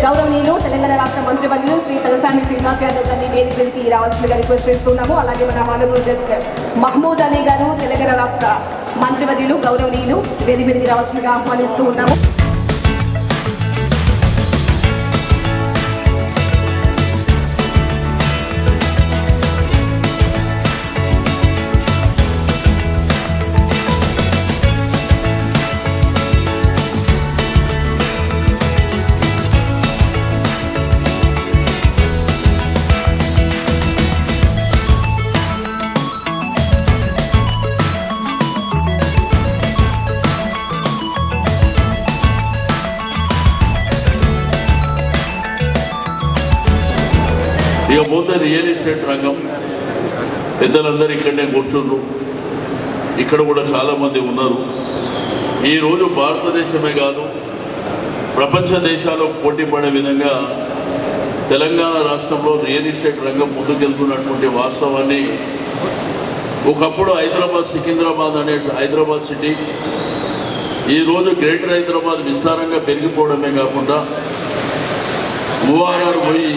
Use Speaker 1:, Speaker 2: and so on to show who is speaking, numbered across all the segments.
Speaker 1: గౌరవనీయులు తెలంగాణ రాష్ట్ర మంత్రివర్యులు శ్రీ తలసాని శ్రీనివాస్ యాదవ్ గారిని వేదికకి రావాల్సిందిగా రిక్వెస్ట్ చేస్తున్నాము. అలాగే మన ఆనరబుల్ గెస్ట్ మహమూద్ అలీ గారు తెలంగాణ రాష్ట్ర మంత్రివర్యులు గౌరవనీయులు వేదికకి రావాల్సిందిగా ఆహ్వానిస్తూ ఉన్నాము.
Speaker 2: ఇకపోతే రియల్ ఎస్టేట్ రంగం పెద్దలందరూ ఇక్కడనే కూర్చుండ్రు. ఇక్కడ కూడా చాలామంది ఉన్నారు. ఈరోజు భారతదేశమే కాదు ప్రపంచ దేశాల్లో పోటీ పడే విధంగా తెలంగాణ రాష్ట్రంలో రియల్ ఎస్టేట్ రంగం ముందుకెళ్తున్నటువంటి వాస్తవాన్ని ఒకప్పుడు హైదరాబాద్ సికింద్రాబాద్ అనే హైదరాబాద్ సిటీ ఈరోజు గ్రేటర్ హైదరాబాద్ విస్తారంగా పెరిగిపోవడమే కాకుండా మూవారారు పోయి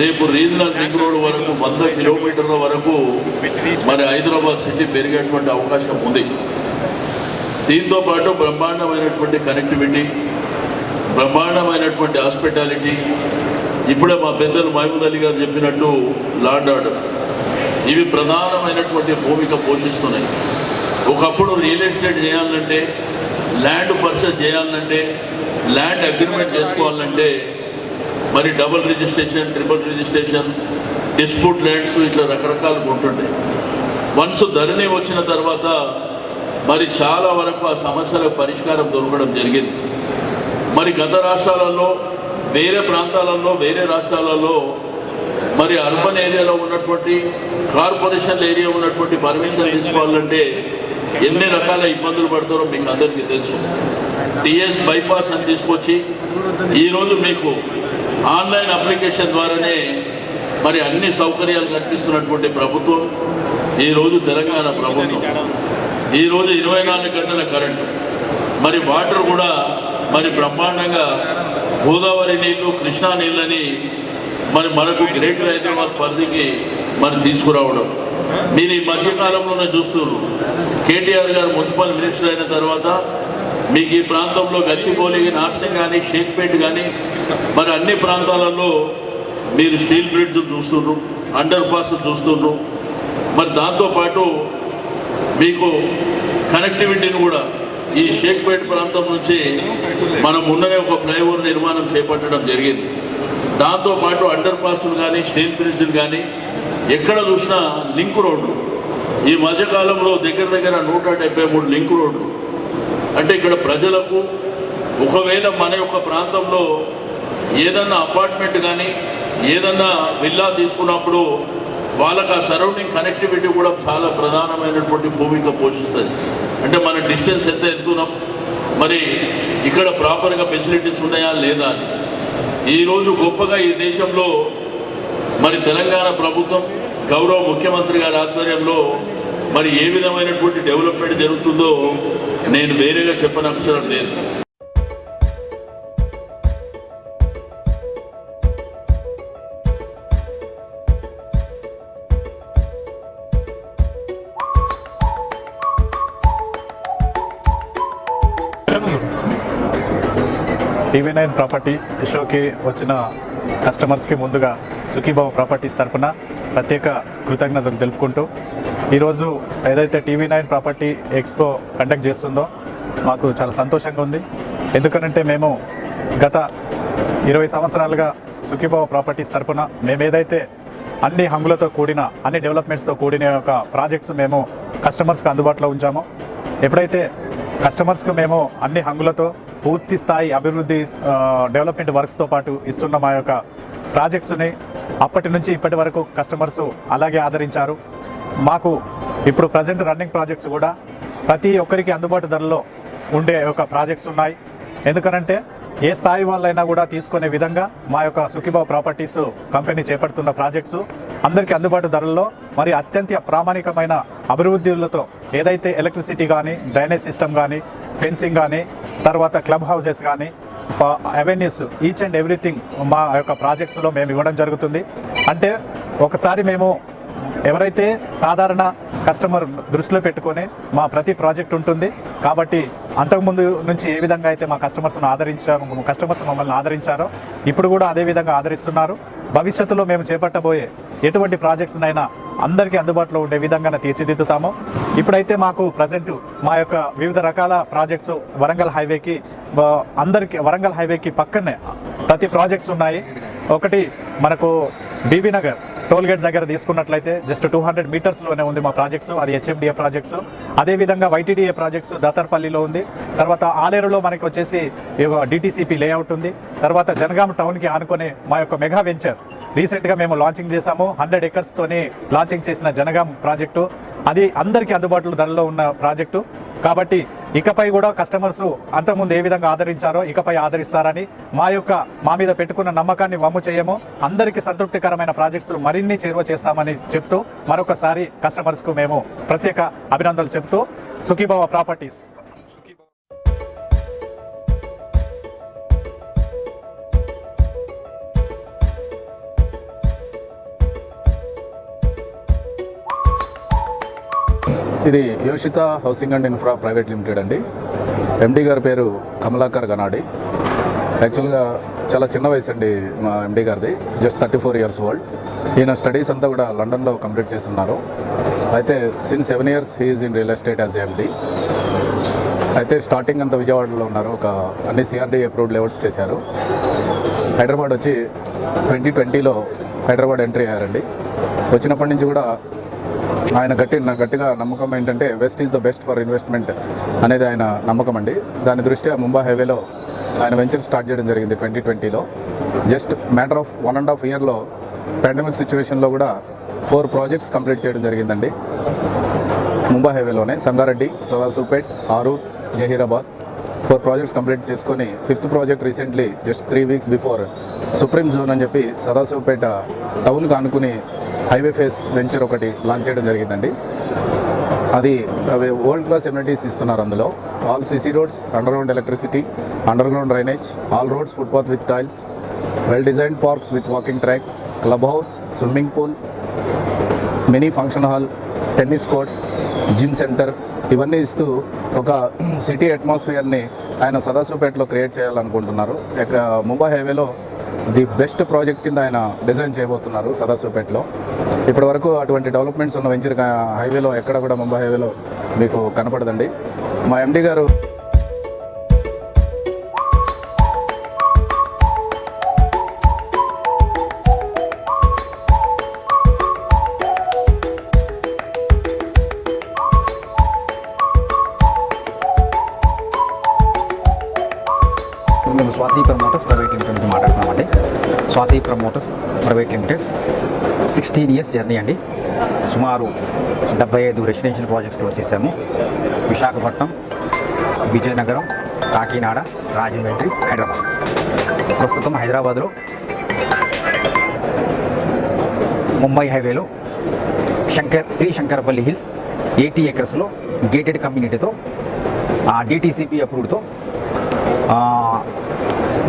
Speaker 2: రేపు రీజనల్ రింగ్ రోడ్ వరకు 100 కిలోమీటర్ల వరకు మరి హైదరాబాద్ సిటీ పెరిగేటువంటి అవకాశం ఉంది. దీంతో పాటు బ్రహ్మాండమైనటువంటి కనెక్టివిటీ, బ్రహ్మాండమైనటువంటి హాస్పిటాలిటీ, ఇప్పుడే మా పెద్దలు మహమూద్ అలీ గారు చెప్పినట్టు లాండ్ ఆర్డర్, ఇవి ప్రధానమైనటువంటి భూమిక పోషిస్తున్నాయి. ఒకప్పుడు రియల్ ఎస్టేట్ చేయాలంటే, ల్యాండ్ పర్చేస్ చేయాలంటే, ల్యాండ్ అగ్రిమెంట్ చేసుకోవాలంటే మరి double registration, triple registration, dispute lands ఇట్లా రకరకాలుగా ఉంటుండే. వన్స్ ధరణి వచ్చిన తర్వాత మరి చాలా వరకు ఆ సమస్యలకు పరిష్కారం దొరకడం జరిగింది. మరి గత రాష్ట్రాలలో వేరే ప్రాంతాలలో వేరే రాష్ట్రాలలో మరి అర్బన్ ఏరియాలో ఉన్నటువంటి కార్పొరేషన్ ఏరియా ఉన్నటువంటి పర్మిషన్ తీసుకోవాలంటే ఎన్ని రకాల ఇబ్బందులు పడతారో మీకు అందరికీ తెలుసు. టీఎస్ బైపాస్ అని తీసుకొచ్చి ఈరోజు మీకు ఆన్లైన్ అప్లికేషన్ ద్వారానే మరి అన్ని సౌకర్యాలు కల్పిస్తున్నటువంటి ప్రభుత్వం ఈరోజు తెలంగాణ ప్రభుత్వం. ఈరోజు 24 గంటల కరెంటు, మరి వాటర్ కూడా మరి బ్రహ్మాండంగా గోదావరి నీళ్లు, కృష్ణా నీళ్ళని మరి మనకు గ్రేటర్ హైదరాబాద్ పరిధికి మరి తీసుకురావడం. మీరు ఈ మధ్యకాలంలోనే చూస్తున్నారు. కేటీఆర్ గారు మున్సిపల్ మినిస్టర్ అయిన తర్వాత మీకు ఈ ప్రాంతంలో గచ్చిబౌలి, నార్సింగ్ కానీ, షేక్పేట్ కానీ మరి అన్ని ప్రాంతాలలో మీరు స్టీల్ బ్రిడ్జ్ చూస్తున్నారు, అండర్ పాస్ చూస్తున్నారు. మరి దాంతోపాటు మీకు కనెక్టివిటీని కూడా ఈ షేక్పేట్ ప్రాంతం నుంచి మనం ఉన్ననే ఒక ఫ్లైఓవర్ నిర్మాణం చేపట్టడం జరిగింది. దాంతోపాటు అండర్ పాస్లు కానీ, స్టీల్ బ్రిడ్జ్లు కానీ ఎక్కడ చూసినా లింక్ రోడ్లు. ఈ మధ్యకాలంలో దగ్గర 173 లింక్ రోడ్లు. అంటే ఇక్కడ ప్రజలకు ఒకవేళ మన యొక్క ప్రాంతంలో ఏదన్నా అపార్ట్మెంట్ కానీ ఏదన్నా విల్లా తీసుకున్నప్పుడు వాళ్ళకు ఆ సరౌండింగ్ కనెక్టివిటీ కూడా చాలా ప్రధానమైనటువంటి భూమిక పోషిస్తుంది. అంటే మన డిస్టెన్స్ ఎంత వెళ్తున్నాం, మరి ఇక్కడ ప్రాపర్గా ఫెసిలిటీస్ ఉన్నాయా లేదా అని. ఈరోజు గొప్పగా ఈ దేశంలో మరి తెలంగాణ ప్రభుత్వం గౌరవ ముఖ్యమంత్రి గారి ఆధ్వర్యంలో మరి ఏ విధమైనటువంటి డెవలప్మెంట్ జరుగుతుందో నేను వేరేగా చెప్పనవసరం లేదు.
Speaker 3: టీవీ9 ప్రాపర్టీ షోకి వచ్చిన కస్టమర్స్కి ముందుగా సుఖీభావ ప్రాపర్టీస్ తరఫున ప్రత్యేక కృతజ్ఞతలు తెలుపుకుంటూ ఈరోజు ఏదైతే టీవీ9 ప్రాపర్టీ ఎక్స్పో కండక్ట్ చేస్తుందో మాకు చాలా సంతోషంగా ఉంది. ఎందుకనంటే మేము గత 20 సంవత్సరాలుగా సుఖీభావ ప్రాపర్టీస్ తరఫున మేము ఏదైతే అన్ని హంగులతో కూడిన అన్ని డెవలప్మెంట్స్తో కూడిన ఒక ప్రాజెక్ట్స్ మేము కస్టమర్స్కి అందుబాటులో ఉంచామో, ఎప్పుడైతే కస్టమర్స్కు మేము అన్ని హంగులతో పూర్తి స్థాయి అభివృద్ధి డెవలప్మెంట్ వర్క్స్తో పాటు ఇస్తున్న మా యొక్క ప్రాజెక్ట్స్ని అప్పటి నుంచి ఇప్పటి వరకు కస్టమర్స్ అలాగే ఆదరించారు. మాకు ఇప్పుడు ప్రజెంట్ రన్నింగ్ ప్రాజెక్ట్స్ కూడా ప్రతి ఒక్కరికి అందుబాటు ధరలో ఉండే ఒక ప్రాజెక్ట్స్ ఉన్నాయి. ఎందుకనంటే ఏ స్థాయి వాళ్ళైనా కూడా తీసుకునే విధంగా మా యొక్క సుఖీభావ ప్రాపర్టీస్ కంపెనీ చేపడుతున్న ప్రాజెక్ట్స్ అందరికీ అందుబాటు ధరల్లో మరి అత్యంత ప్రామాణికమైన అభివృద్ధులతో ఏదైతే ఎలక్ట్రిసిటీ కానీ, డ్రైనేజ్ సిస్టమ్ కానీ, ఫెన్సింగ్ కానీ, తర్వాత క్లబ్ హౌసెస్ కానీ, అవెన్యూస్ ఈచ్ అండ్ ఎవ్రీథింగ్ మా యొక్క ప్రాజెక్ట్స్లో మేము ఇవ్వడం జరుగుతుంది. అంటే ఒకసారి మేము ఎవరైతే సాధారణ కస్టమర్ దృష్టిలో పెట్టుకొని మా ప్రతి ప్రాజెక్ట్ ఉంటుంది కాబట్టి అంతకుముందు నుంచి ఏ విధంగా అయితే మా కస్టమర్స్ మమ్మల్ని ఆదరించారో ఇప్పుడు కూడా అదే విధంగా ఆదరిస్తున్నారు. భవిష్యత్తులో మేము చేపట్టబోయే ఎటువంటి ప్రాజెక్ట్స్నైనా అందరికీ అందుబాటులో ఉండే విధంగా తీర్చిదిద్దుతాము. ఇప్పుడైతే మాకు ప్రజెంట్ మా యొక్క వివిధ రకాల ప్రాజెక్ట్స్ వరంగల్ హైవేకి పక్కనే ప్రతి ప్రాజెక్ట్స్ ఉన్నాయి. ఒకటి మనకు బీబీ నగర్ టోల్గేట్ దగ్గర తీసుకున్నట్లయితే జస్ట్ 200 మీటర్స్లోనే ఉంది మా ప్రాజెక్ట్స్, అది హెచ్ఎండిఏ ప్రాజెక్ట్స్. అదేవిధంగా వైటీడీఏ ప్రాజెక్ట్స్ దాతర్పల్లిలో ఉంది. తర్వాత ఆలేరులో మనకి వచ్చేసి డిటీసీపీ లేఅవుట్ ఉంది. తర్వాత జనగాం టౌన్కి ఆనుకునే మా యొక్క మెగా వెంచర్ రీసెంట్గా మేము లాంచింగ్ చేశాము. 100 ఎకర్స్తోని లాంచింగ్ చేసిన జనగాం ప్రాజెక్టు, అది అందరికీ అందుబాటులో ధరలో ఉన్న ప్రాజెక్టు. కాబట్టి ఇకపై కూడా కస్టమర్స్ అంతకుముందు ఏ విధంగా ఆదరించారో ఇకపై ఆదరిస్తారని మా మీద పెట్టుకున్న నమ్మకాన్ని వమ్ము చేయము. అందరికీ సంతృప్తికరమైన ప్రాజెక్ట్స్ మరిన్ని చేరువ చేస్తామని చెప్తూ మరొకసారి కస్టమర్స్కు మేము ప్రత్యేక అభినందనలు చెప్తూ సుఖీభవ ప్రాపర్టీస్.
Speaker 4: ఇది Yoshita housing and infra private limited అండి. ఎండి గారి పేరు కమలాకర్ గనాడి. యాక్చువల్గా చాలా చిన్న వయసు అండి మా ఎండి గారిది, జస్ట్ 34 years ఓల్డ్. ఈయన స్టడీస్ అంతా కూడా లండన్లో కంప్లీట్ చేస్తున్నారు. అయితే since 7 years he's in real estate as MD. అయితే స్టార్టింగ్ అంతా విజయవాడలో ఉన్నారు. అన్ని సిఆర్డీ అప్రూవ్డ్ లేఅవుట్స్ చేశారు. హైదరాబాద్ వచ్చి 2020లో హైదరాబాద్ ఎంట్రీ అయ్యారండి. వచ్చినప్పటి నుంచి కూడా ఆయన గట్టిగా నమ్మకం ఏంటంటే west is the best for investment అనేది ఆయన నమ్మకం అండి. దాని దృష్ట్యా ముంబై హైవేలో ఆయన వెంచర్ స్టార్ట్ చేయడం జరిగింది 2020లో. జస్ట్ మ్యాటర్ ఆఫ్ 1.5 yearలో పాండమిక్ సిచ్యువేషన్లో కూడా 4 ప్రాజెక్ట్స్ కంప్లీట్ చేయడం జరిగిందండి. ముంబై హైవేలోనే సంగారెడ్డి, సదాసుపేట్, ఆరూర్, జహీరాబాద్ 4 ప్రాజెక్ట్స్ కంప్లీట్ చేసుకొని 5th project recently just 3 weeks before supreme zone అని చెప్పి సదాసుపేట టౌన్కి ఆనుకుని హైవే ఫేస్ వెంచర్ ఒకటి లాంచ్ చేయడం జరిగిందండి. అది వరల్డ్ క్లాస్ ఎమ్యూనిటీస్ ఇస్తున్నారు. అందులో al Sisi roads, underground electricity, underground drainage, all roads footpath with tiles, well designed parks with walking track, club house, swimming pool, mini function hall, tennis court, gym centre ఇవన్నీ ఇస్తూ ఒక city అట్మాస్ఫియర్ని ఆయన సదాసుపేటలో create చేయాలనుకుంటున్నారు. ముంబై హైవేలో the best project కింద ఆయన design చేయబోతున్నారు సదాసుపేటలో. ఇప్పటి వరకు అటువంటి డెవలప్మెంట్స్ ఉన్న వెంచర్ హైవేలో ఎక్కడ కూడా ముంబై హైవేలో మీకు కనపడదండి. మా ఎండి గారు
Speaker 5: మేము స్వాతి ప్రమోటర్స్ ప్రైవేట్ లిమిటెడ్ నుంచి మాట్లాడుతున్నామండి. Swathi promoters private limited 16 years journey అండి. సుమారు 75 రెసిడెన్షియల్ ప్రాజెక్ట్స్ క్లోజ్ చేశాము. విశాఖపట్నం, విజయనగరం, కాకినాడ, రాజమండ్రి, హైదరాబాద్. ప్రస్తుతం హైదరాబాద్లో ముంబై హైవేలో శ్రీ శంకరపల్లి హిల్స్ 80 acresలో గేటెడ్ కమ్యూనిటీతో డిటీసీపీ అప్రూవ్డ్తో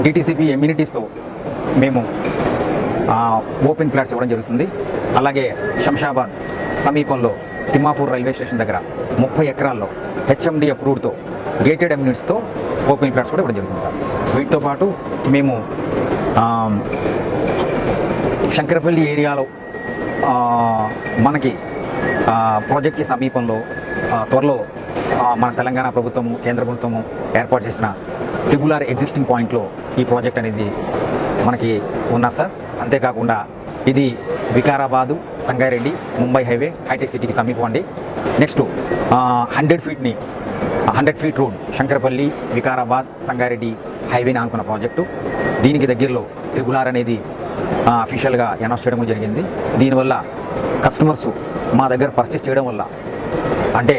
Speaker 5: డిటీసీపీ ఎమ్యూనిటీస్తో మేము ఓపెన్ ప్లాట్స్ ఇవ్వడం జరుగుతుంది. అలాగే శంషాబాద్ సమీపంలో తిమ్మాపూర్ రైల్వే స్టేషన్ దగ్గర 30 acres హెచ్ఎండి అప్రూవ్డ్తో గేటెడ్ ఎమ్యూనిటీస్తో ఓపెన్ ప్లాట్స్ కూడా ఇవ్వడం జరుగుతుంది సార్. వీటితో పాటు మేము శంకరపల్లి ఏరియాలో మనకి ప్రాజెక్ట్కి సమీపంలో త్వరలో మన తెలంగాణ ప్రభుత్వము, కేంద్ర ప్రభుత్వము ఏర్పాటు చేసిన ట్రిబులార్ ఎగ్జిస్టింగ్ పాయింట్లో ఈ ప్రాజెక్ట్ అనేది మనకి ఉన్నా సార్. అంతేకాకుండా ఇది వికారాబాదు, సంగారెడ్డి, ముంబై హైవే హైటెక్ సిటీకి సమీపం అండి. Next 100 feet road Shankarpalli, Vikarabad, Sangareddy హైవేని ఆనుకున్న ప్రాజెక్టు. దీనికి దగ్గరలో ట్రిబులార్ అనేది అఫీషియల్గా అనౌన్స్ చేయడం జరిగింది. దీనివల్ల కస్టమర్స్ మా దగ్గర పర్చేస్ చేయడం వల్ల అంటే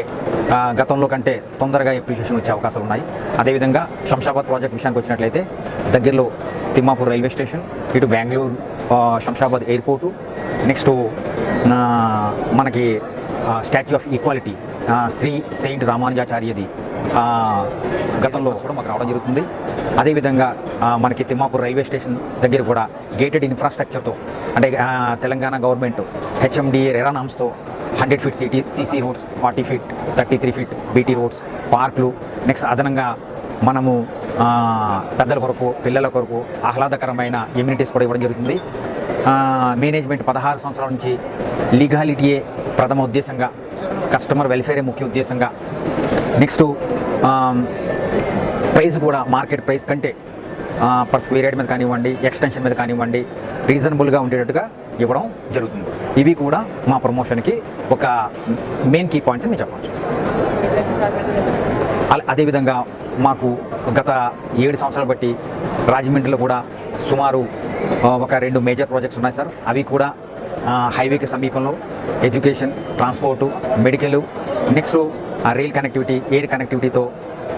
Speaker 5: గతంలో కంటే తొందరగా అప్రిషియేషన్ వచ్చే అవకాశాలు ఉన్నాయి. అదేవిధంగా శంషాబాద్ ప్రాజెక్ట్ విషయానికి వచ్చినట్లయితే దగ్గరలో తిమ్మాపూర్ రైల్వే స్టేషన్, ఇటు బెంగళూరు శంషాబాద్ ఎయిర్పోర్టు, నెక్స్ట్ మనకి statue of equality Shri saint రామానుజాచార్యది గతంలో కూడా మాకు రావడం జరుగుతుంది. అదేవిధంగా మనకి తిమ్మాపూర్ రైల్వే స్టేషన్ దగ్గర కూడా గేటెడ్ ఇన్ఫ్రాస్ట్రక్చర్తో అంటే తెలంగాణ గవర్నమెంట్ హెచ్ఎండిఏ రెరా నామ్స్తో 100 feet CC roads, 40 feet 33 feet BT roads, పార్కులు, నెక్స్ట్ అదనంగా మనము పెద్దల కొరకు పిల్లల కొరకు ఆహ్లాదకరమైన ఎమ్యూనిటీస్ కూడా ఇవ్వడం జరుగుతుంది. మేనేజ్మెంట్ 16 సంవత్సరాల నుంచి లీగాలిటీయే ప్రథమ ఉద్దేశంగా, కస్టమర్ వెల్ఫేరే ముఖ్య ఉద్దేశంగా, నెక్స్ట్ ప్రైస్ కూడా మార్కెట్ ప్రైస్ కంటే పర్ స్క్వేర్ యార్డ్ మీద కానివ్వండి, ఎక్స్టెన్షన్ మీద కానివ్వండి రీజనబుల్గా ఉండేటట్టుగా ఇవ్వడం జరుగుతుంది. ఇవి కూడా మా ప్రమోషన్కి ఒక మెయిన్ కీ పాయింట్స్ అని మేము చెప్పచ్చు. అదేవిధంగా మాకు గత 7 సంవత్సరాలు బట్టి రాజమండ్రిలో కూడా సుమారు ఒక 2 మేజర్ ప్రాజెక్ట్స్ ఉన్నాయి సార్. అవి కూడా హైవేకి సమీపంలో education, transport, medical, next rail connectivity, air కనెక్టివిటీతో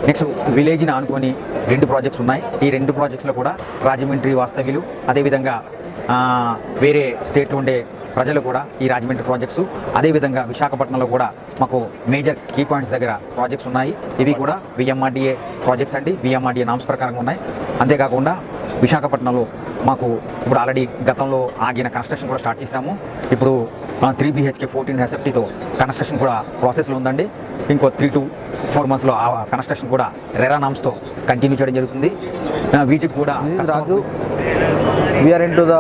Speaker 5: నెక్స్ట్ విలేజ్ని ఆనుకొని 2 ప్రాజెక్ట్స్ ఉన్నాయి. ఈ 2 ప్రాజెక్ట్స్లో కూడా రాజమండ్రి వాస్తవ్యులు అదేవిధంగా వేరే స్టేట్లో ఉండే ప్రజలు కూడా ఈ రాజమండ్రి ప్రాజెక్ట్స్, అదేవిధంగా విశాఖపట్నంలో కూడా మాకు మేజర్ కీ పాయింట్స్ దగ్గర ప్రాజెక్ట్స్ ఉన్నాయి. ఇవి కూడా VMRDA ప్రాజెక్ట్స్ అండి, VMRDA నామ్స్ ప్రకారంగా ఉన్నాయి. అంతేకాకుండా విశాఖపట్నంలో మాకు ఇప్పుడు ఆల్రెడీ గతంలో ఆగిన కన్స్ట్రక్షన్ కూడా స్టార్ట్ చేశాము. ఇప్పుడు 3 BHK 14 SFTతో కన్స్ట్రక్షన్ కూడా ప్రాసెస్లో ఉందండి. ఇంకో 3 to 4 monthsలో ఆ కన్స్ట్రక్షన్ కూడా రెరా నామ్స్తో కంటిన్యూ చేయడం జరుగుతుంది. వీటికి కూడా
Speaker 6: Raju we are into the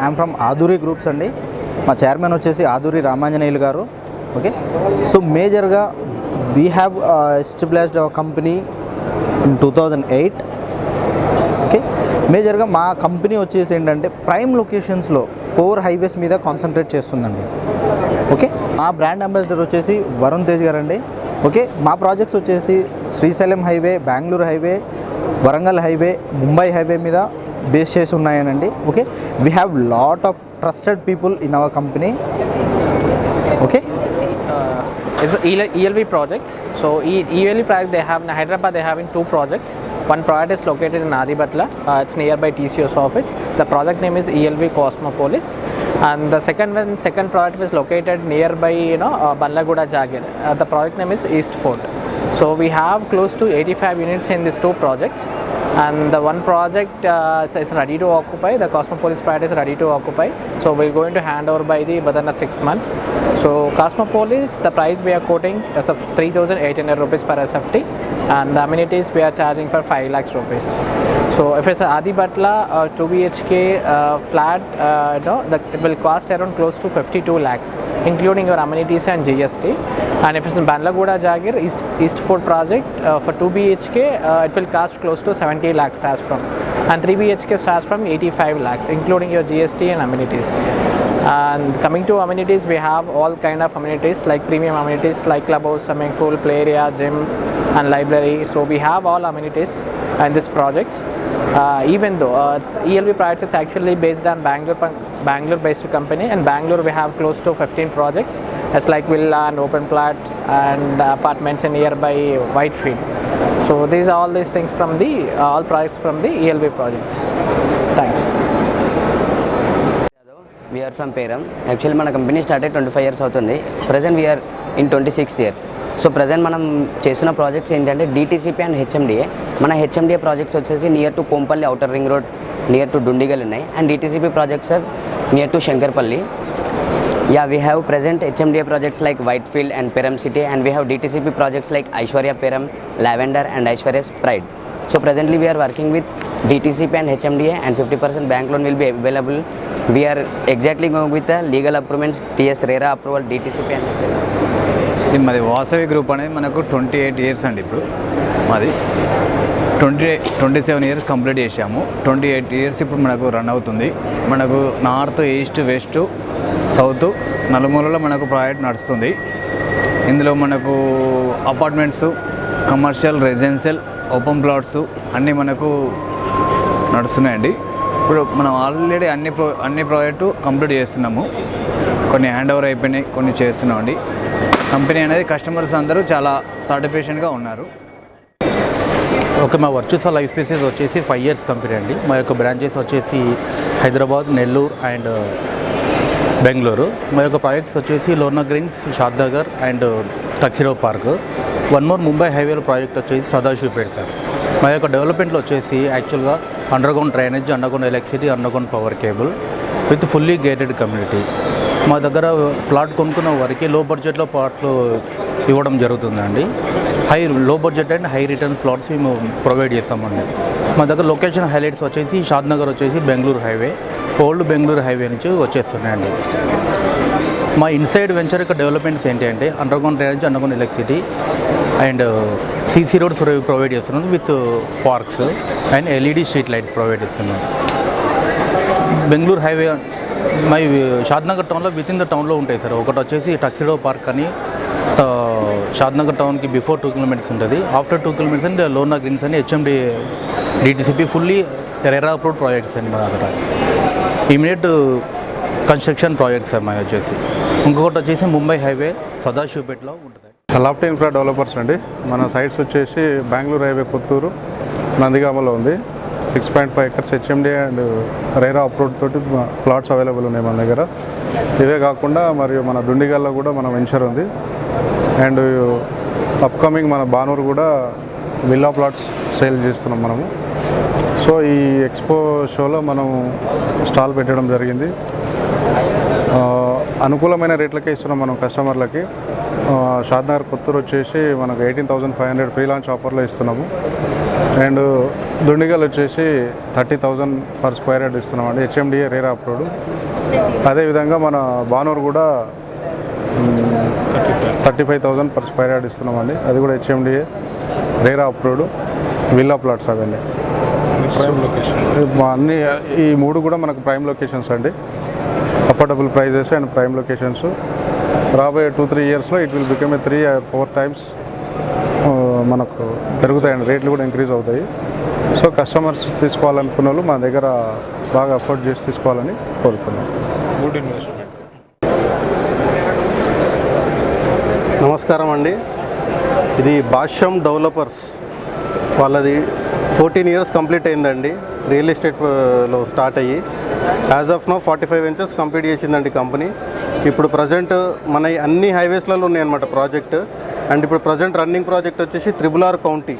Speaker 6: I'm from Aduri groups అండి. మా చైర్మన్ వచ్చేసి ఆదూరి రామాంజనేయులు గారు. ఓకే, సో మేజర్గా we have established our company in 2008. Okay, మేజర్గా మా కంపెనీ వచ్చేసి ఏంటంటే ప్రైమ్ లొకేషన్స్లో 4 హైవేస్ మీద కాన్సన్ట్రేట్ చేస్తుందండి. ఓకే, మా బ్రాండ్ అంబాసిడర్ వచ్చేసి వరుణ్ తేజ్ గారు అండి. ఓకే, మా ప్రాజెక్ట్స్ వచ్చేసి Srisailam highway, Bengaluru highway, Warangal highway, Mumbai highway మీద బేస్ చేసి ఉన్నాయనండి. Okay, we have lot of trusted people in our company. Okay,
Speaker 7: it's ELV projects. So ELV project they have in Hyderabad, they have in 2 projects. One project is located in Adibatla, it's nearby TCS office. The project name is ELV Cosmopolis, and the second project is located nearby Ballaguda Jagir. The project name is East Fort. So we have close to 85 units in these 2 projects, and the one project is ready to occupy. The Cosmopolis project is ready to occupy. So we're going to hand over by within 6 months. So Cosmopolis, the price we are quoting is of 3,800 rupees per SFT, and the amenities we are charging for 5 lakhs rupees. So if it's Adibatla 2 BHK flat, it will cost around close to 52 lakhs, including your amenities and GST. And if it's in Ballaguda Jagir East Fort project for 2 BHK, it will cost close to 70 lakhs starts from, and 3 BHK starts from 85 lakhs, including your GST and amenities. And coming to amenities, we have all kind of amenities like premium amenities like clubhouse, swimming pool, play area, gym and library. So we have all amenities in this projects. Even though it's ELV projects, it's actually based on Bangalore based company, and Bangalore we have close to 15 projects. It's like villa and open plot and apartments in nearby Whitefield. So these are all these things from the all projects from the ELV projects. Thanks.
Speaker 8: We are from Peram. Actually మన company start అయ్యి 25 years అవుతుంది. Present we are in 26th year. So present మనం చేస్తున్న projects ఏంటంటే DTCP and HMDA. మన HMDA projects వచ్చేసి near to Kompally outer ring road, near to Dundigal ఉన్నాయి. And DTCP projects are near to Shankarpalli. Yeah, we have present HMDA projects like Whitefield and Peram City, and we have DTCP projects like Aishwarya Peram, Lavender and Aishwarya's Pride. So presently we are working with DTCP and HMDA, and 50% bank loan will be available. We are exactly going with the legal approvals, TS RERA approval, DTCP and HMDA.
Speaker 9: ఇది మాది Vasavi group అనేది మనకు 28 years అండి. ఇప్పుడు మాది 27 years complete చేసాము. 28 years ఇప్పుడు మనకు రన్ అవుతుంది. మనకు నార్త్, ఈస్ట్, వెస్ట్, సౌత్ నలుమూలలో మనకు ప్రాజెక్ట్ నడుస్తుంది. ఇందులో మనకు apartments, commercial, residential, open plots అన్నీ మనకు నడుస్తున్నాయండి. ఇప్పుడు మనం ఆల్రెడీ అన్ని ప్రాజెక్టు కంప్లీట్ చేస్తున్నాము. కొన్ని హ్యాండ్ ఓవర్ అయిపోయినాయి, కొన్ని చేస్తున్నామండి. కంపెనీ అనేది కస్టమర్స్ అందరూ చాలా సాటిస్ఫాక్షన్గా ఉన్నారు.
Speaker 10: ఓకే, మా వర్చువల్ లైఫ్ స్పేసెస్ వచ్చేసి 5 years కంపెనీ అండి. మా యొక్క బ్రాంచెస్ వచ్చేసి హైదరాబాద్, నెల్లూరు అండ్ బెంగళూరు. మా యొక్క ప్రాజెక్ట్స్ వచ్చేసి లోనా greens, Shadnagar and tuxedo park. One more Mumbai హైవేలో ప్రాజెక్ట్ వచ్చేసి సదాశివపేట సార్. మా యొక్క డెవలప్మెంట్లో వచ్చేసి యాక్చువల్గా underground drainage, underground electricity, underground power cable with fully gated community. మా దగ్గర ప్లాట్ కొనుక్కున్న వారికి లో బడ్జెట్లో ప్లాట్లు ఇవ్వడం జరుగుతుందండి. Low budget and high returns plots మేము ప్రొవైడ్ చేస్తామండి. మా దగ్గర లొకేషన్ హైలైట్స్ వచ్చేసి షాద్నగర్ వచ్చేసి Bengaluru highway, old Bengaluru highway నుంచి వచ్చేస్తున్నాయండి. మా ఇన్సైడ్ వెంచర్ యొక్క డెవలప్మెంట్స్ ఏంటి అంటే underground drainage, underground electricity and CC roads provide చేస్తున్నాం with parks and LED street lights provide చేస్తున్నాం. బెంగళూరు హైవే మై షాద్నగర్ టౌన్లో విత్ ఇన్ ద టౌన్లో ఉంటాయి సార్. ఒకటి వచ్చేసి టక్సిడో పార్క్ అని షాద్నగర్ టౌన్కి బిఫోర్ 2 kilometers ఉంటుంది. ఆఫ్టర్ 2 kilometers అండ్ లోనా గ్రీన్స్ అని HMD DTCP fully RERA approved projects అండి మా దగ్గర. ఇమీడియట్ కన్స్ట్రక్షన్ ప్రాజెక్ట్స్ సార్ మా వచ్చేసి. ఇంకొకటి వచ్చేసి ముంబై హైవే సదాశివపేటలో ఉంటుంది.
Speaker 11: లాఫ్ట్ ఇన్ఫ్రా డెవలపర్స్ అండి. మన సైట్స్ వచ్చేసి బెంగళూరు హైవే పుత్తూరు నందిగామలో ఉంది. 6.5 acres హెచ్ఎండి అండ్ రైరా అప్రూవ్డ్ తోటి ప్లాట్స్ అవైలబుల్ ఉన్నాయి మన దగ్గర. ఇవే కాకుండా మరియు మన దుండిగల్లో కూడా మన వెంచర్ ఉంది. అండ్ అప్కమింగ్ మన బానూరు కూడా విల్లా ప్లాట్స్ సేల్ చేస్తున్నాం మనము. సో ఈ ఎక్స్పో షోలో మనం స్టాల్ పెట్టడం జరిగింది. అనుకూలమైన రేట్లకే ఇస్తున్నాం మనం కస్టమర్లకి. షాద్నగర్ కొత్తూరు వచ్చేసి మనకు 18,500 ఫ్రీ లాంచ్ ఆఫర్లో ఇస్తున్నాము. అండ్ దుండిగల్ వచ్చేసి 30,000 per square yard ఇస్తున్నామండి, హెచ్ఎండిఏ రేరా అప్రూవ్డ్. అదేవిధంగా మన బానూరు కూడా 35,000 per square yard ఇస్తున్నామండి, అది కూడా HMDA RERA approved villa plots అవన్నీ. అన్నీ ఈ 3 కూడా మనకు ప్రైమ్ లొకేషన్స్ అండి. Affordable prices and prime locations. రాబోయే 2-3 yearsలో ఇట్ విల్ బికమ్ 3-4 times మనకు పెరుగుతాయండి, రేట్లు కూడా ఇంక్రీజ్ అవుతాయి. సో కస్టమర్స్ తీసుకోవాలనుకున్న వాళ్ళు మా దగ్గర బాగా అఫోర్డ్ చేసి తీసుకోవాలని కోరుతున్నాం. Good investment.
Speaker 12: నమస్కారం అండి. ఇది భాష్యం డెవలపర్స్ వాళ్ళది 14 years కంప్లీట్ అయిందండి. రియల్ ఎస్టేట్లో స్టార్ట్ అయ్యి as of now 45 ventures complete చేసిందండి కంపెనీ. ఇప్పుడు ప్రజెంట్ మన అన్ని హైవేస్లలో ఉన్నాయన్నమాట ప్రాజెక్ట్. అండ్ ఇప్పుడు ప్రజెంట్ రన్నింగ్ ప్రాజెక్ట్ వచ్చేసి RRR కౌంటీ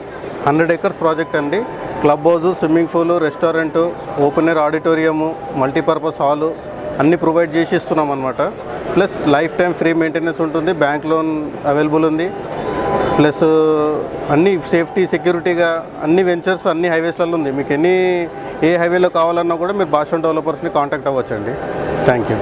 Speaker 12: 100 acres ప్రాజెక్ట్ అండి. Club house, swimming pool, restaurant, open air auditorium, multipurpose hall అన్నీ ప్రొవైడ్ చేసి ఇస్తున్నాం అనమాట. Plus lifetime free maintenance ఉంటుంది, బ్యాంక్ లోన్ అవైలబుల్ ఉంది. ప్లస్ అన్ని సేఫ్టీ సెక్యూరిటీగా అన్ని వెంచర్స్ అన్ని హైవేస్లలో ఉంది. మీకు ఏ హైవేలో కావాలన్నా కూడా మీరు భాష్యం డెవలపర్స్ని కాంటాక్ట్ అవ్వచ్చండి. Thank you.